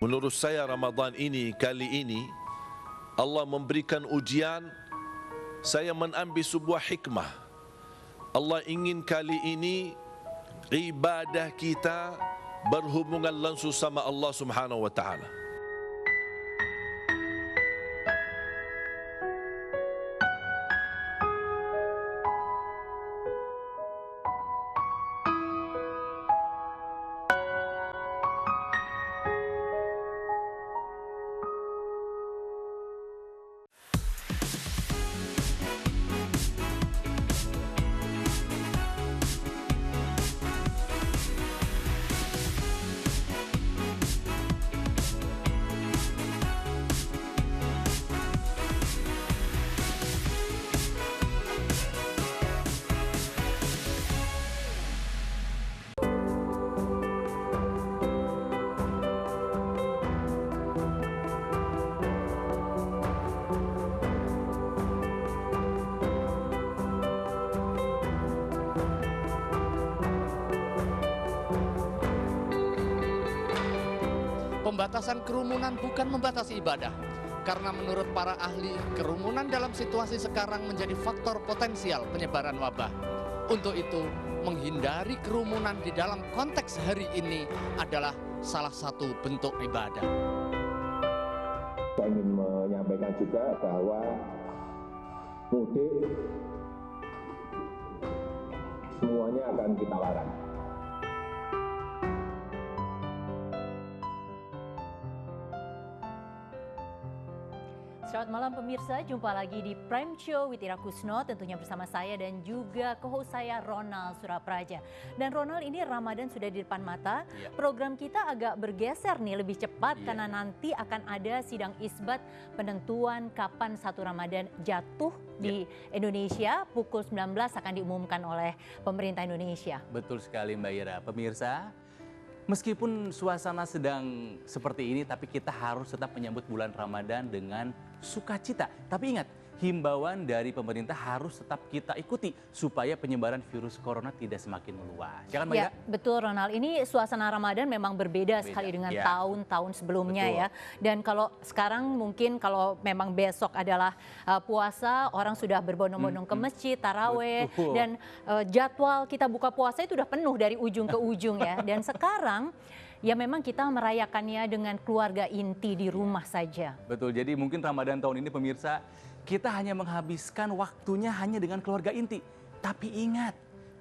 Menurut saya Ramadan ini kali ini Allah memberikan ujian. Saya mengambil sebuah hikmah. Allah ingin kali ini ibadah kita berhubungan langsung sama Allah Subhanahu wa taala. Pembatasan kerumunan bukan membatasi ibadah. Karena menurut para ahli, kerumunan dalam situasi sekarang menjadi faktor potensial penyebaran wabah. Untuk itu, menghindari kerumunan di dalam konteks hari ini adalah salah satu bentuk ibadah. Saya ingin menyampaikan juga bahwa mudik semuanya akan kita larang. Selamat malam pemirsa, jumpa lagi di Prime Show with Ira Kusno, tentunya bersama saya dan juga co-host saya Ronald Surapraja. Dan Ronald, ini Ramadan sudah di depan mata, program kita agak bergeser nih lebih cepat karena nanti akan ada sidang isbat penentuan kapan satu Ramadan jatuh di Indonesia, pukul 19 akan diumumkan oleh pemerintah Indonesia. Betul sekali Mbak Ira. Pemirsa, meskipun suasana sedang seperti ini, tapi kita harus tetap menyambut bulan Ramadan dengan sukacita. Tapi ingat, himbauan dari pemerintah harus tetap kita ikuti supaya penyebaran virus corona tidak semakin meluas. Jangan Mbak Ira? Ya, betul Ronald. Ini suasana Ramadan memang berbeda sekali dengan tahun-tahun sebelumnya ya. Dan kalau sekarang mungkin kalau memang besok adalah puasa, orang sudah berbondong-bondong ke masjid, taraweh, dan jadwal kita buka puasa itu sudah penuh dari ujung ke ujung ya. Dan sekarang ya memang kita merayakannya dengan keluarga inti di rumah saja. Betul, jadi mungkin Ramadan tahun ini pemirsa, kita hanya menghabiskan waktunya hanya dengan keluarga inti. Tapi ingat,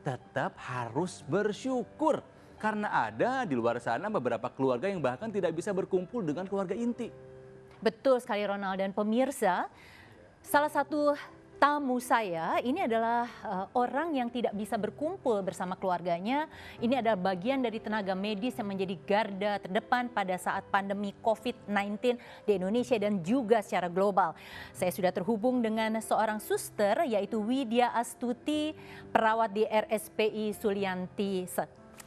tetap harus bersyukur. Karena ada di luar sana beberapa keluarga yang bahkan tidak bisa berkumpul dengan keluarga inti. Betul sekali Ronald, dan pemirsa, salah satu tamu saya ini adalah orang yang tidak bisa berkumpul bersama keluarganya. Ini adalah bagian dari tenaga medis yang menjadi garda terdepan pada saat pandemi COVID-19 di Indonesia dan juga secara global. Saya sudah terhubung dengan seorang suster yaitu Widya Astuti, perawat di RSPI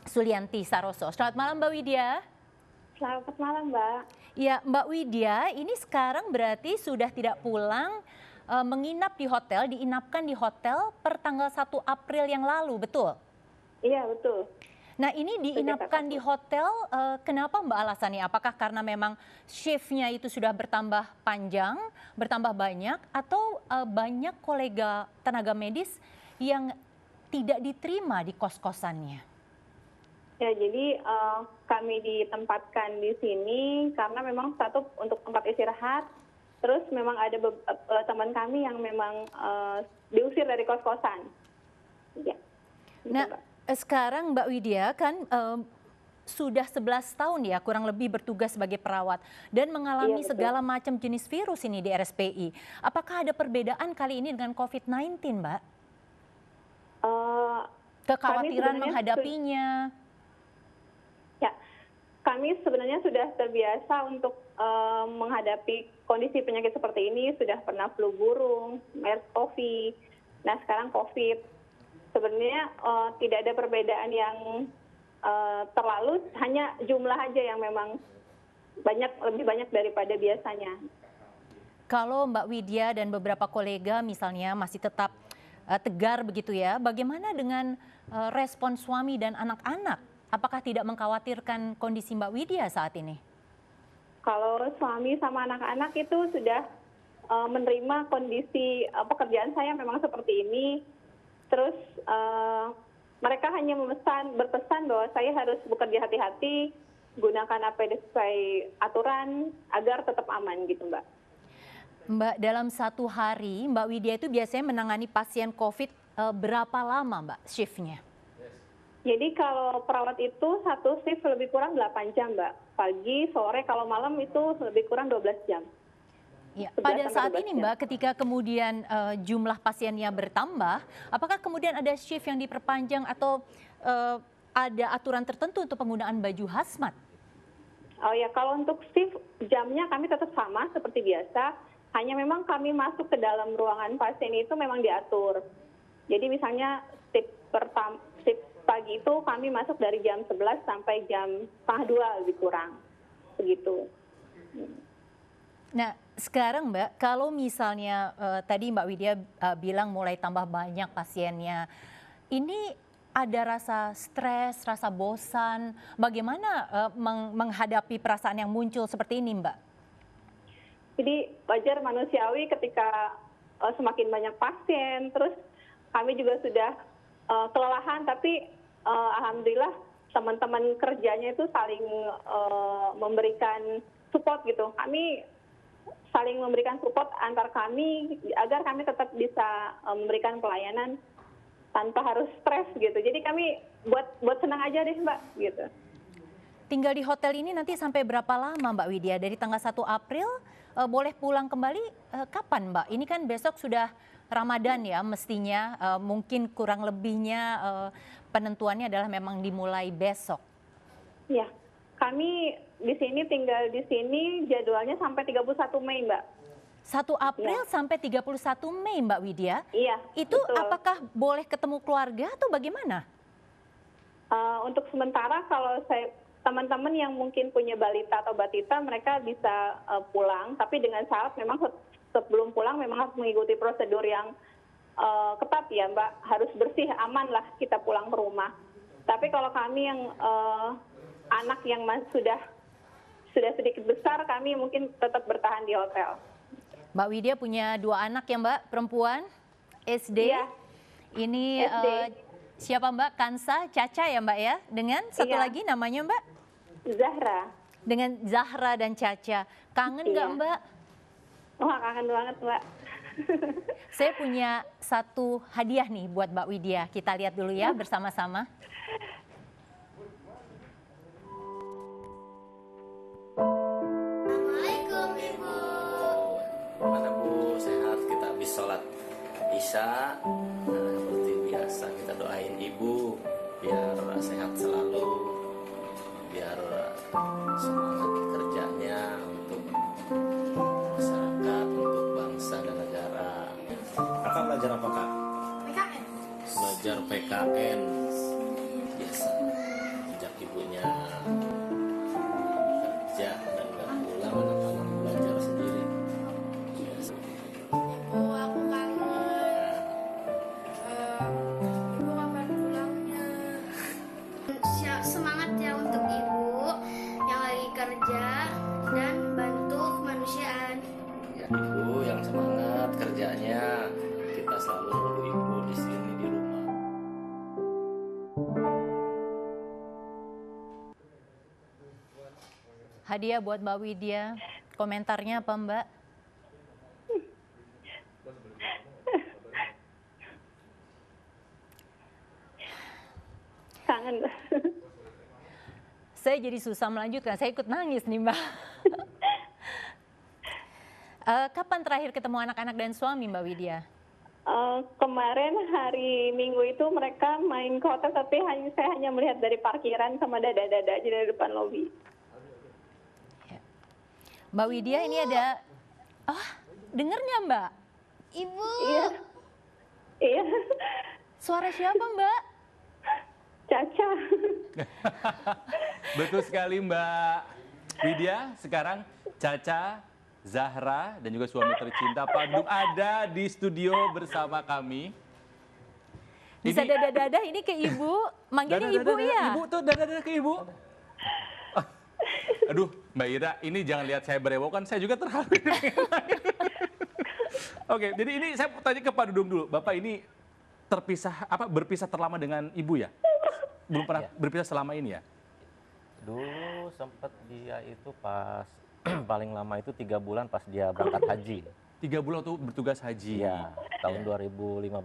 Sulianti Saroso. Selamat malam Mbak Widya. Selamat malam Mbak. Ya Mbak Widya, ini sekarang berarti sudah tidak pulang, menginap di hotel, diinapkan di hotel per tanggal 1 April yang lalu, betul? Iya, betul. Nah ini diinapkan di hotel, kenapa Mbak alasannya? Apakah karena memang shiftnya itu sudah bertambah panjang, bertambah banyak, atau banyak kolega tenaga medis yang tidak diterima di kos-kosannya? Ya, jadi kami ditempatkan di sini karena memang satu untuk tempat istirahat. Terus memang ada teman kami yang memang diusir dari kos-kosan. Ya. Nah, sekarang Mbak Widya kan sudah 11 tahun ya kurang lebih bertugas sebagai perawat dan mengalami segala macam jenis virus ini di RSPI. Apakah ada perbedaan kali ini dengan COVID-19, Mbak? Kekhawatiran menghadapinya? Ya, kami sebenarnya sudah terbiasa untuk menghadapi kondisi penyakit seperti ini. Sudah pernah flu burung, MERS-CoV, nah sekarang COVID. Sebenarnya tidak ada perbedaan yang terlalu, hanya jumlah aja yang memang lebih banyak daripada biasanya. Kalau Mbak Widya dan beberapa kolega misalnya masih tetap tegar begitu ya, bagaimana dengan respon suami dan anak-anak? Apakah tidak mengkhawatirkan kondisi Mbak Widya saat ini? Kalau suami sama anak-anak itu sudah menerima kondisi pekerjaan saya memang seperti ini. Terus mereka hanya berpesan bahwa saya harus bekerja hati-hati, gunakan APD sesuai aturan agar tetap aman gitu, Mbak. Mbak, dalam satu hari Mbak Widya itu biasanya menangani pasien COVID berapa lama Mbak shiftnya? Jadi kalau perawat itu satu shift lebih kurang 8 jam, Mbak. Pagi, sore, kalau malam itu lebih kurang 12 jam. Ya, pada saat ini Mbak, ketika kemudian jumlah pasiennya bertambah, apakah kemudian ada shift yang diperpanjang atau ada aturan tertentu untuk penggunaan baju hazmat? Oh ya, kalau untuk shift jamnya kami tetap sama seperti biasa. Hanya memang kami masuk ke dalam ruangan pasien itu memang diatur. Jadi misalnya shift pagi itu kami masuk dari jam 11 sampai jam 1:30 lebih kurang. Begitu. Nah, sekarang Mbak, kalau misalnya tadi Mbak Widya bilang mulai tambah banyak pasiennya, ini ada rasa stres, rasa bosan, bagaimana menghadapi perasaan yang muncul seperti ini Mbak? Jadi wajar manusiawi ketika semakin banyak pasien, terus kami juga sudah kelelahan, tapi alhamdulillah teman-teman kerjanya itu saling memberikan support gitu. Kami saling memberikan support antar kami agar kami tetap bisa memberikan pelayanan tanpa harus stres gitu. Jadi kami buat senang aja deh Mbak gitu. Tinggal di hotel ini nanti sampai berapa lama Mbak Widya? Dari tanggal 1 April boleh pulang kembali kapan Mbak? Ini kan besok sudah Ramadan ya mestinya, mungkin kurang lebihnya penentuannya adalah memang dimulai besok. Ya, kami di sini tinggal di sini jadwalnya sampai 31 Mei Mbak. 1 April ya. Sampai 31 Mei Mbak Widya? Iya. Itu betul. Apakah boleh ketemu keluarga atau bagaimana? Untuk sementara kalau teman-teman yang mungkin punya balita atau batita mereka bisa pulang, tapi dengan syarat memang sebelum pulang memang harus mengikuti prosedur yang ketat ya Mbak, harus bersih, aman lah kita pulang ke rumah. Tapi kalau kami yang anak yang sudah sedikit besar, kami mungkin tetap bertahan di hotel. Mbak Widya punya 2 anak ya Mbak, perempuan, SD. Iya. Ini SD. Siapa Mbak? Kansa, Caca ya Mbak ya? Dengan satu lagi namanya Mbak? Zahra. Dengan Zahra dan Caca. Kangen nggak Mbak? Wah, kangen banget Mbak. Saya punya satu hadiah nih buat Mbak Widya. Kita lihat dulu ya bersama-sama. Assalamualaikum Ibu. Mana Bu, sehat? Kita habis sholat Isya. Nah, seperti biasa kita doain Ibu biar sehat selalu, biar semangat kerjanya untuk masyarakat, untuk bangsa dan negara. Kakak belajar apa Kak? PKN. Belajar PKN. Biasa. Sejak ibunya kerja dan nggak pulang, anak-anak belajar sendiri. Biasa. Ibu, aku kangen. Ibu kapan pulangnya? Semangat ya untuk ibu yang lagi kerja dan bantu kemanusiaan. Ya, Ibu yang semangat kerjanya, kita selalu nunggu Ibu di sini di rumah. Hadiah buat Mbak Widya. Komentarnya apa Mbak? Kangen. Saya jadi susah melanjutkan, saya ikut nangis nih Mbak. Kapan terakhir ketemu anak-anak dan suami Mbak Widya? Kemarin hari Minggu itu mereka main ke hotel, tapi saya hanya melihat dari parkiran sama dada-dada aja dari depan lobi. Mbak Widya ini ada, dengar nggak Mbak? Ibu. Iya. Iya. Suara siapa Mbak? Caca. Betul sekali Mbak Widya. Sekarang Caca, Zahra dan juga suami tercinta Pak Duk ada di studio bersama kami. Bisa dada-dada ini ke Ibu, manggilnya Ibu ya? Ibu tuh dada-dada ke Ibu. Aduh, Mbak Ira, ini jangan lihat saya berewok kan, saya juga terharu. Oke, jadi ini saya tanya ke Pak Dudung dulu. Bapak ini berpisah terlama dengan ibu ya? Belum pernah berpisah selama ini ya? Dulu sempat dia itu pas paling lama itu 3 bulan pas dia berangkat haji. 3 bulan tuh bertugas haji. Iya, tahun 2015.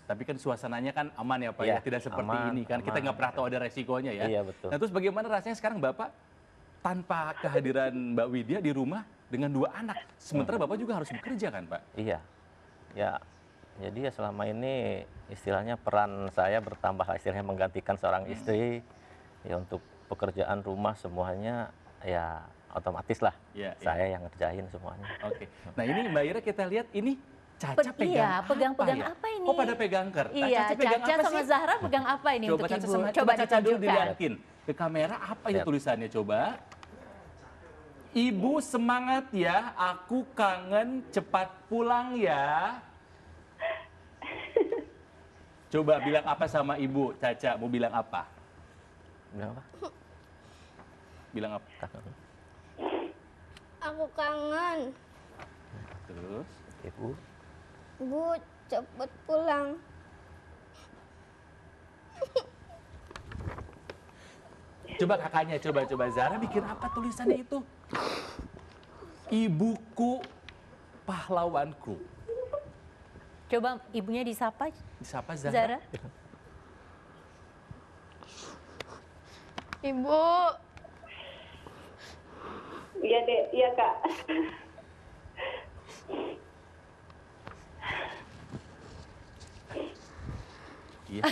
Tapi kan suasananya kan aman ya Pak ya, tidak seperti aman, ini kan. Kita aman. nggak pernah tahu ada resikonya ya. Iya, betul. Nah terus bagaimana rasanya sekarang Bapak tanpa kehadiran Mbak Widya di rumah dengan 2 anak. Sementara Bapak juga harus bekerja kan Pak? Iya, ya. Jadi ya selama ini istilahnya peran saya bertambah istilahnya menggantikan seorang istri ya untuk pekerjaan rumah semuanya ya otomatis lah saya yang ngerjain semuanya. Oke. Nah ini Mbak Ira kita lihat ini Caca pegang apa ini? Oh pada pegang ker. Iya, Caca sama Zahra pegang apa ini untuk Ibu? Coba Caca dulu ditunjukkan. dilihatin ke kamera apa itu tulisannya coba. Ibu semangat ya, aku kangen cepat pulang ya. Coba bilang apa sama Ibu, Caca, mau bilang apa? Bilang apa? Bilang apa? Aku kangen. Terus? Ibu? Bu, cepet pulang. Coba kakaknya, coba Zara bikin apa tulisannya itu? Ibuku, pahlawanku. Coba ibunya disapa. Disapa Zara. Ibu. Iya dek, iya Kak. Iya.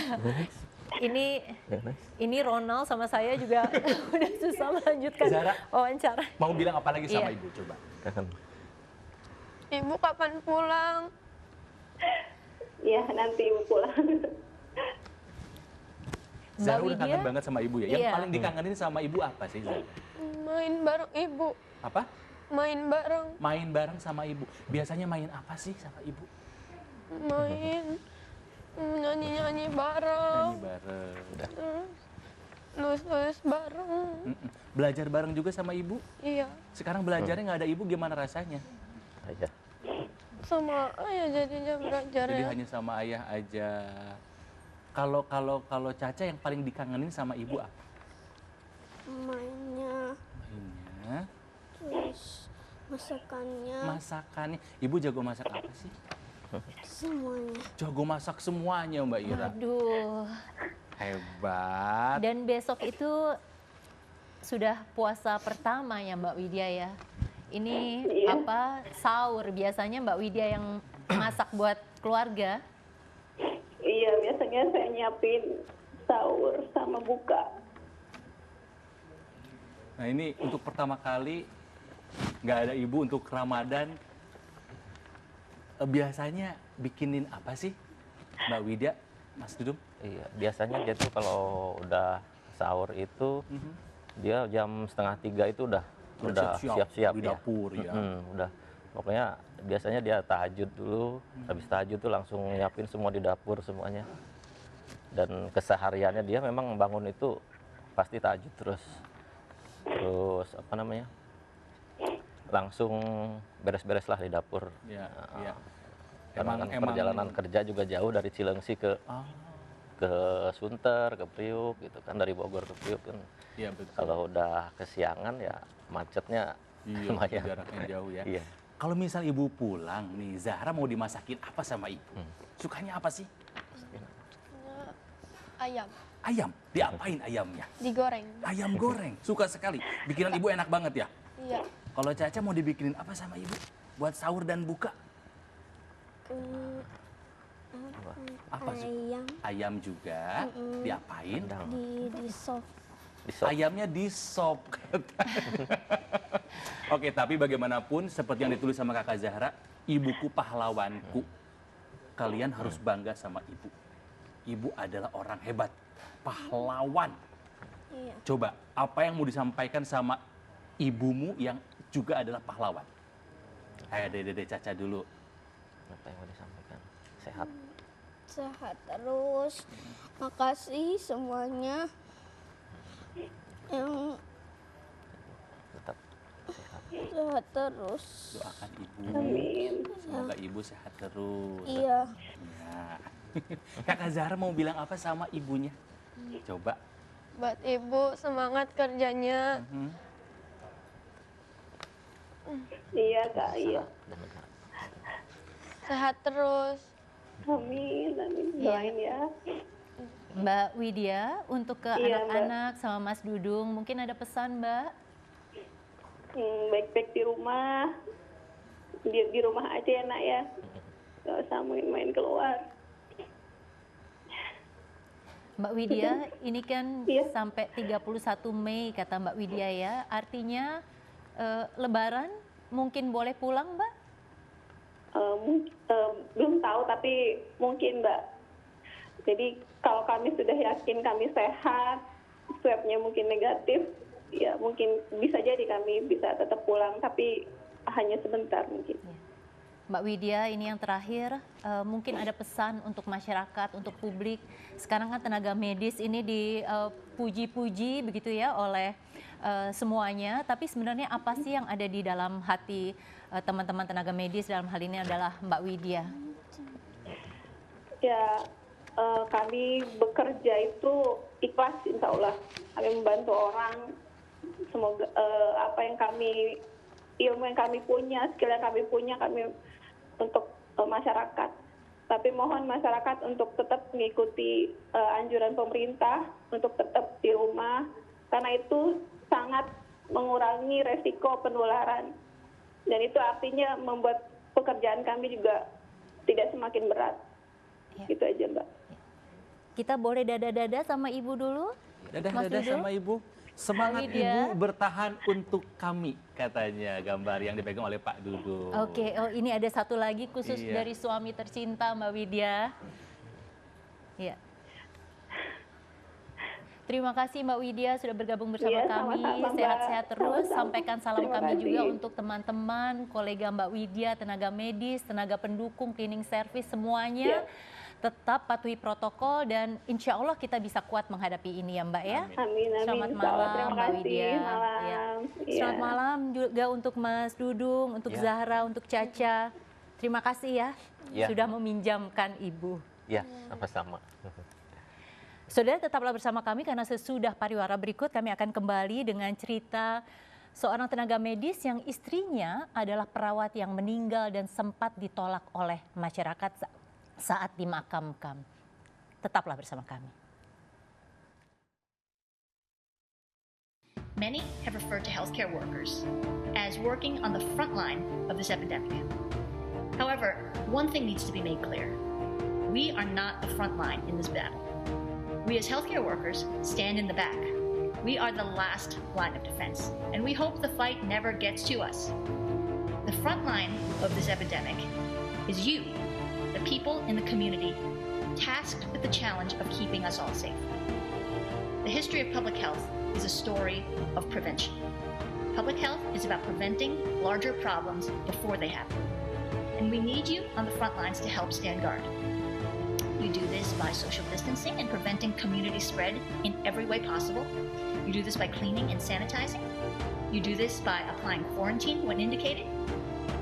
Ini Ronald sama saya juga udah susah melanjutkan Zara, wawancara. mau bilang apa lagi sama Iya. Ibu coba? Ibu kapan pulang? Iya, nanti Ibu pulang. Zara Mbak udah kangen Widya? banget sama Ibu ya? Yang Iya. paling dikangenin sama Ibu apa sih Zara? Main bareng Ibu. Apa? Main bareng. Main bareng sama Ibu. Biasanya main apa sih sama Ibu? Main. Nyanyi-nyanyi bareng. Nyanyi bareng. Udah. Nulis-nulis bareng. Belajar bareng juga sama Ibu? Iya. Sekarang belajarnya nggak ada Ibu, gimana rasanya? Aja. Sama ayah jadinya belajar Jadi ya. hanya sama ayah aja. Kalau Caca yang paling dikangenin sama Ibu apa? Mainnya. Mainnya. Terus masakannya. Masakannya. Ibu jago masak apa sih? Semuanya. Jago masak semuanya Mbak Ira. Aduh. Hebat. Dan besok itu sudah puasa pertama ya Mbak Widya ya. Ini apa sahur biasanya Mbak Widya yang masak buat keluarga. Iya, biasanya saya nyiapin sahur sama buka. Nah ini untuk pertama kali nggak ada Ibu untuk Ramadan. Biasanya bikinin apa sih Mbak Widya, Mas Dudung? Iya, biasanya dia tuh kalau udah sahur itu dia jam 2:30 itu udah siap-siap di dapur ya. Udah. Pokoknya biasanya dia tahajud dulu, habis tahajud tuh langsung nyiapin semua di dapur semuanya. Dan kesehariannya dia memang bangun itu pasti tahajud terus. Terus apa namanya? Langsung beres-beres lah di dapur. Iya, iya. Karena kan perjalanan kerja juga jauh dari Cilengsi ke Sunter, ke Priuk gitu kan, dari Bogor ke Priuk kan. Iya, betul. Kalau udah kesiangan ya macetnya lumayan. Jaraknya jauh ya. Iya. Kalau misal Ibu pulang nih, Zahra mau dimasakin apa sama Ibu? Sukanya apa sih? Ayam. Ayam. Diapain ayamnya? Digoreng. Ayam goreng. Suka sekali. Bikinan Ibu enak banget ya? Iya. Kalau Caca mau dibikinin apa sama Ibu? Buat sahur dan buka? Apa sih? Ayam. Ayam juga. Diapain? Di sop. Ayamnya di sop. Oke, tapi bagaimanapun seperti yang ditulis sama Kakak Zahra, ibuku pahlawanku. Kalian harus bangga sama Ibu. Ibu adalah orang hebat, pahlawan. Iya. Coba, apa yang mau disampaikan sama ibumu yang juga adalah pahlawan? Ayo Dede Caca dulu. Apa yang mau disampaikan? Sehat. Sehat terus. Makasih semuanya yang Tetap Sehat terus. Doakan ibu. Amin. Semoga ibu sehat terus. Iya. Ya. Kakak Zahra mau bilang apa sama ibunya? Coba. Buat ibu semangat kerjanya. Iya Kak, iya. Sehat terus. Amin, amin. Doain ya. Mbak Widya, untuk ke Iya, anak-anak sama Mas Dudung, mungkin ada pesan Mbak? Baik-baik di rumah. Di rumah aja ya nak ya. Gak usah main-main keluar. Mbak Widya, ini kan Iya. sampai 31 Mei kata Mbak Widya ya, artinya Lebaran mungkin boleh pulang Mbak? Belum tahu tapi mungkin Mbak. Jadi kalau kami sudah yakin kami sehat, swabnya mungkin negatif, ya mungkin bisa jadi kami bisa tetap pulang tapi hanya sebentar mungkin. Mbak Widya, ini yang terakhir, mungkin ada pesan untuk masyarakat, untuk publik. Sekarang kan tenaga medis ini dipuji-puji begitu ya oleh semuanya, tapi sebenarnya apa sih yang ada di dalam hati teman-teman tenaga medis, dalam hal ini adalah Mbak Widya? Ya, kami bekerja itu ikhlas insya Allah. Kami membantu orang, semoga apa yang kami, ilmu yang kami punya, skill yang kami punya, kami untuk masyarakat. Tapi mohon masyarakat untuk tetap mengikuti anjuran pemerintah untuk tetap di rumah, karena itu sangat mengurangi resiko penularan. Dan itu artinya membuat pekerjaan kami juga tidak semakin berat. Ya. Gitu aja Mbak. Kita boleh dada-dada sama Ibu dulu? Dadah-dadah sama ibu. Semangat ibu bertahan untuk kami, katanya gambar yang dipegang oleh Pak Dudung. Oke, oh ini ada satu lagi khusus dari suami tercinta Mbak Widya. Ya. Terima kasih Mbak Widya sudah bergabung bersama kami. Sehat-sehat terus. Sampaikan salam kami juga untuk teman-teman, kolega Mbak Widya, tenaga medis, tenaga pendukung, cleaning service, semuanya. Tetap patuhi protokol dan insya Allah kita bisa kuat menghadapi ini ya Mbak ya. Amin, amin. Selamat malam Terima Mbak kasih. Widya. Malam. Ya. Iya. Selamat malam juga untuk Mas Dudung, untuk Zahra, untuk Caca. Terima kasih ya, sudah meminjamkan Ibu. Ya, sama-sama. Saudara tetaplah bersama kami karena sesudah pariwara berikut kami akan kembali dengan cerita seorang tenaga medis yang istrinya adalah perawat yang meninggal dan sempat ditolak oleh masyarakat saat dimakamkan. Tetaplah bersama kami. Many have referred to healthcare workers as working on the front line of this epidemic. However, one thing needs to be made clear. We are not the front line in this battle. We as healthcare workers stand in the back. We are the last line of defense, and we hope the fight never gets to us. The front line of this epidemic is you, the people in the community tasked with the challenge of keeping us all safe. The history of public health is a story of prevention. Public health is about preventing larger problems before they happen. And we need you on the front lines to help stand guard. You do this by social distancing and preventing community spread in every way possible. You do this by cleaning and sanitizing. You do this by applying quarantine when indicated.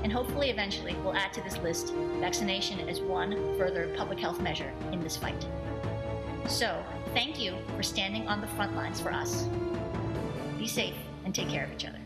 And hopefully, eventually, we'll add to this list vaccination as one further public health measure in this fight. So, thank you for standing on the front lines for us. Be safe and take care of each other.